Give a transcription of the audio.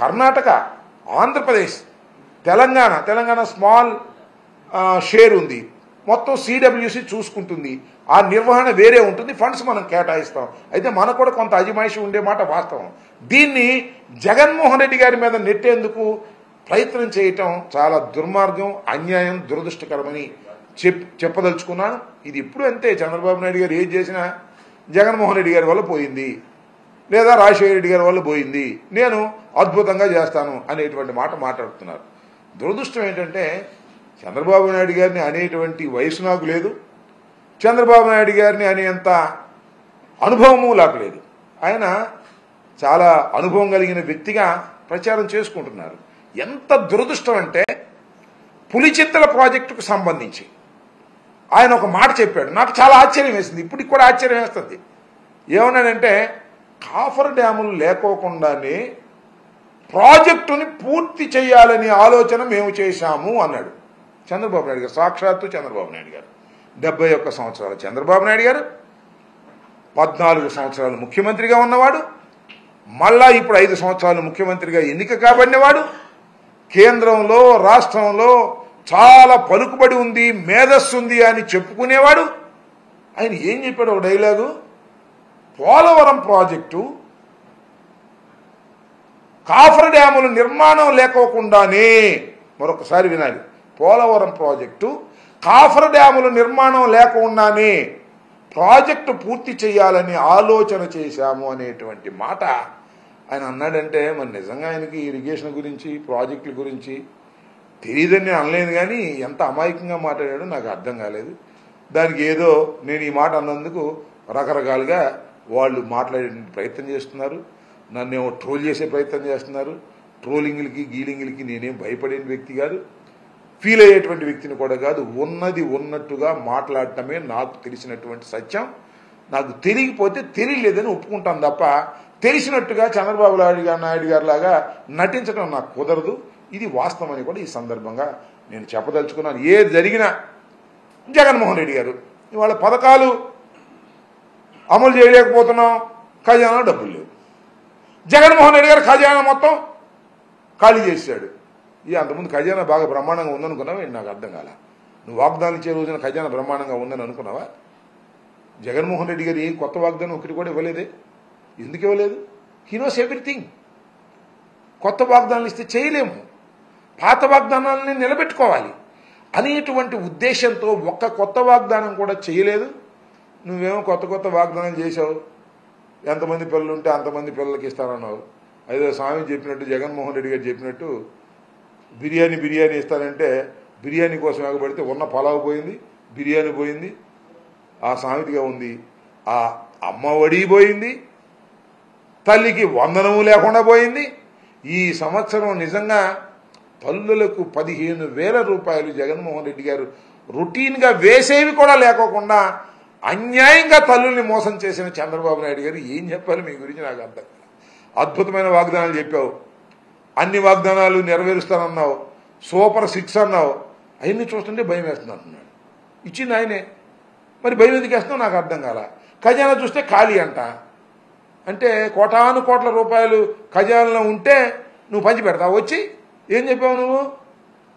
Karnataka, Andhra Pradesh, Telangana small share ఉంది. మొత్తం CWC చూసుకుంటుంది. ఆ నిర్వహణ వేరే ఉంటుంది, ఫండ్స్ మనం కేటాయిస్తాం. అయితే మనకు కూడా కొంత అజమాయిషి ఉండే మాట వాస్తవం. దీన్ని జగన్మోహన్ రెడ్డి గారి మీద నెట్టేందుకు ప్రయత్నం చేయటం చాలా దుర్మార్గం, అన్యాయం, దురదృష్టకరమని చెప్పదలుచుకున్నాను. ఇది ఇప్పుడు అంతే. చంద్రబాబు నాయుడు గారు ఏది చేసినా జగన్మోహన్ రెడ్డి గారి వల్ల పోయింది, లేదా రాజశేఖర రెడ్డి గారి వల్ల పోయింది, నేను అద్భుతంగా చేస్తాను అనేటువంటి మాట మాట్లాడుతున్నారు. దురదృష్టం ఏంటంటే చంద్రబాబు నాయుడు గారిని అనేటువంటి వయసు నాకు లేదు, చంద్రబాబు నాయుడు గారిని అనేంత అనుభవము నాకు లేదు. ఆయన చాలా అనుభవం కలిగిన వ్యక్తిగా ప్రచారం చేసుకుంటున్నారు. ఎంత దురదృష్టం అంటే పులిచింతల ప్రాజెక్టుకు సంబంధించి ఆయన ఒక మాట చెప్పాడు, నాకు చాలా ఆశ్చర్యం వేసింది. ఇప్పటికి కూడా ఆశ్చర్యం వేస్తుంది. ఏమన్నాడంటే కాఫర్ డ్యాములు లేకోకుండానే ప్రాజెక్టుని పూర్తి చేయాలని ఆలోచన మేము చేశాము అన్నాడు చంద్రబాబు నాయుడు గారు. సాక్షాత్తు చంద్రబాబు నాయుడు గారు. 71 సంవత్సరాల చంద్రబాబు నాయుడు గారు 14 సంవత్సరాలు ముఖ్యమంత్రిగా ఉన్నవాడు, మళ్ళా ఇప్పుడు 5 సంవత్సరాలు ముఖ్యమంత్రిగా ఎన్నిక కాబడినవాడు, కేంద్రంలో రాష్ట్రంలో చాలా పలుకుబడి ఉంది, మేధస్సు ఉంది అని చెప్పుకునేవాడు. ఆయన ఏం చెప్పాడు ఒక డైలాగు, పోలవరం ప్రాజెక్టు కాఫర్ డ్యాముల నిర్మాణం లేకోకుండానే, మరొకసారి వినాలి, పోలవరం ప్రాజెక్టు కాఫర్ డ్యాముల నిర్మాణం లేకుండానే ప్రాజెక్టు పూర్తి చేయాలని ఆలోచన చేశాము అనేటువంటి మాట ఆయన అన్నాడంటే మరి నిజంగా ఆయనకి ఇరిగేషన్ గురించి ప్రాజెక్టుల గురించి తెలియదని నేను అనలేదు. కానీ ఎంత అమాయకంగా మాట్లాడాడో నాకు అర్థం కాలేదు. దానికి ఏదో నేను ఈ మాట అన్నందుకు రకరకాలుగా వాళ్ళు మాట్లాడే ప్రయత్నం చేస్తున్నారు, నన్నేమో ట్రోల్ చేసే ప్రయత్నం చేస్తున్నారు. ట్రోలింగ్లకి గీలింగ్లకి నేనేం భయపడే వ్యక్తి కాదు, ఫీల్ అయ్యేటువంటి వ్యక్తిని కూడా కాదు. ఉన్నది ఉన్నట్టుగా మాట్లాడటమే నాకు తెలిసినటువంటి సత్యం. నాకు తెలియకపోతే తెలియలేదని ఒప్పుకుంటాను తప్ప తెలిసినట్టుగా చంద్రబాబు నాయుడు గారి లాగా నటించడం నాకు కుదరదు. ఇది వాస్తవం అని కూడా ఈ సందర్భంగా నేను చెప్పదలుచుకున్నాను. ఏది జరిగినా జగన్మోహన్ రెడ్డి గారు ఇవాళ పథకాలు అమలు చేయలేకపోతున్నాం, ఖజానా డబ్బులు లేవు. జగన్మోహన్ రెడ్డి గారు ఖజానా మొత్తం ఖాళీ చేశాడు. అంతకుముందు ఖజానా బాగా బ్రహ్మాండంగా ఉందనుకున్నావా? నాకు అర్థం కాల. నువ్వు వాగ్దానం ఇచ్చే రోజున ఖజానా బ్రహ్మాండంగా ఉందని అనుకున్నావా? జగన్మోహన్ రెడ్డి గారు ఏం కొత్త వాగ్దానం ఒకటి కూడా ఇవ్వలేదే. ఎందుకు ఇవ్వలేదు? He knows everything. కొత్త వాగ్దానాలు ఇస్తే చేయలేము, పాత వాగ్దానాలని నిలబెట్టుకోవాలి అనేటువంటి ఉద్దేశంతో ఒక్క కొత్త వాగ్దానం కూడా చేయలేదు. నువ్వేమో కొత్త వాగ్దానాలు చేశావు. ఎంతమంది పిల్లలు ఉంటే అంతమంది పిల్లలకి ఇస్తానన్నావు. అదే స్వామి చెప్పినట్టు, జగన్మోహన్ రెడ్డి గారు చెప్పినట్టు బిర్యానీ ఇస్తానంటే బిర్యానీ కోసం ఎగబడితే ఉన్న పలావ్ పోయింది, బిర్యానీ పోయింది, ఆ సామెతగా ఉంది. ఆ అమ్మ ఒడి పోయింది, తల్లికి వందనము లేకుండా పోయింది. ఈ సంవత్సరం నిజంగా తల్లులకు 15,000 రూపాయలు జగన్మోహన్ రెడ్డి గారు రొటీన్గా వేసేవి కూడా లేకోకుండా అన్యాయంగా తల్లుల్ని మోసం చేసిన చంద్రబాబు నాయుడు గారు ఏం చెప్పాలి మీ గురించి నాకు అర్థం కాదు. అద్భుతమైన వాగ్దానాలు చెప్పావు, అన్ని వాగ్దానాలు నెరవేరుస్తానన్నావు, సూపర్ 6 అన్నావు. అవన్నీ చూస్తుంటే భయం వేస్తుంది అంటున్నాడు. ఇచ్చింది ఆయనే, మరి భయం ఎందుకు వేస్తున్నావు నాకు అర్థం కాల. ఖజానా చూస్తే ఖాళీ అంట. అంటే కోటాను కోట్ల రూపాయలు ఖజానాలో ఉంటే నువ్వు పంచి పెడతావు. వచ్చి ఏం చెప్పావు నువ్వు?